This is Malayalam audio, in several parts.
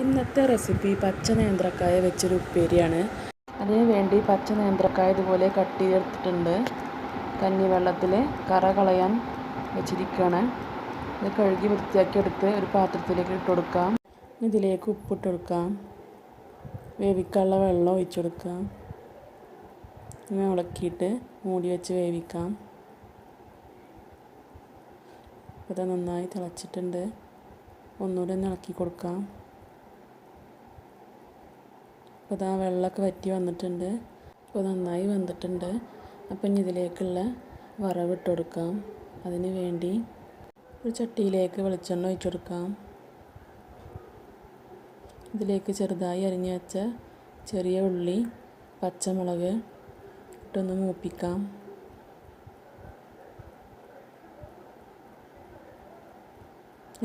ഇന്നത്തെ റെസിപ്പി പച്ച നേന്ത്രക്കായ വെച്ചൊരു ഉപ്പേരിയാണ്. അതിന് വേണ്ടി പച്ച നേന്ത്രക്കായ ഇതുപോലെ കട്ട് ചെയ്തെടുത്തിട്ടുണ്ട്. കഞ്ഞിവെള്ളത്തിൽ കറ കളയാൻ വെച്ചിരിക്കുകയാണ്. ഇത് കഴുകി വൃത്തിയാക്കി എടുത്ത് ഒരു പാത്രത്തിലേക്ക് ഇട്ട് കൊടുക്കാം. ഇതിലേക്ക് ഉപ്പിട്ട് കൊടുക്കാം. വേവിക്കാനുള്ള വെള്ളം ഒഴിച്ചു കൊടുക്കാം. ഇങ്ങനെ ഇളക്കിയിട്ട് മൂടി വെച്ച് വേവിക്കാം. ഇത് നന്നായി തിളച്ചിട്ടുണ്ട്. ഒന്നുകൂടെ ഒന്ന് ഇളക്കി കൊടുക്കാം. അപ്പോൾ ആ വെള്ളമൊക്കെ വറ്റി വന്നിട്ടുണ്ട്. അപ്പോൾ നന്നായി വെന്തിട്ടുണ്ട്. അപ്പം ഇനി ഇതിലേക്കുള്ള വറവിട്ട് കൊടുക്കാം. അതിന് വേണ്ടി ഒരു ചട്ടിയിലേക്ക് വെളിച്ചെണ്ണ ഒഴിച്ചു കൊടുക്കാം. ഇതിലേക്ക് ചെറുതായി അരിഞ്ഞു വെച്ച ചെറിയ ഉള്ളി, പച്ചമുളക് ഇട്ടൊന്ന് മൂപ്പിക്കാം.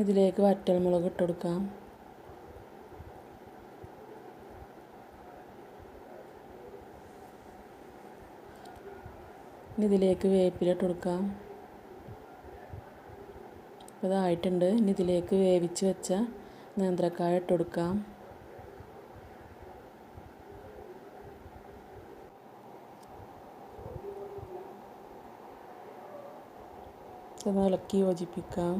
ഇതിലേക്ക് വറ്റൽമുളക് ഇട്ട് കൊടുക്കാം. ഇനി ഇതിലേക്ക് വേപ്പില ഇട്ട് കൊടുക്കാം. അതായിട്ടുണ്ട്. ഇനി ഇതിലേക്ക് വേവിച്ച് വെച്ച നേന്ത്രക്കായ ഇട്ട് കൊടുക്കാം. ഇത് ഇളക്കി യോജിപ്പിക്കാം.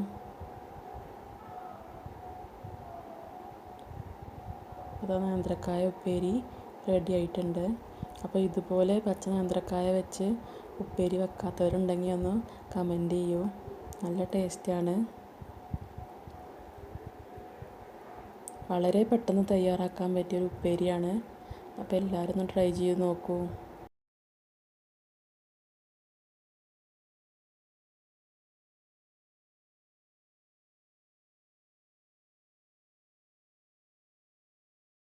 അത് നേന്ത്രക്കായ ഉപ്പേരി റെഡി ആയിട്ടുണ്ട്. അപ്പോൾ ഇതുപോലെ പച്ച നേന്ത്രക്കായ വെച്ച് ഉപ്പേരി വെക്കാത്തവരുണ്ടെങ്കിൽ ഒന്ന് കമൻറ്റ് ചെയ്യൂ. നല്ല ടേസ്റ്റാണ്. വളരെ പെട്ടെന്ന് തയ്യാറാക്കാൻ പറ്റിയൊരു ഉപ്പേരിയാണ്. അപ്പോൾ എല്ലാവരും ഒന്ന് ട്രൈ ചെയ്ത് നോക്കൂ.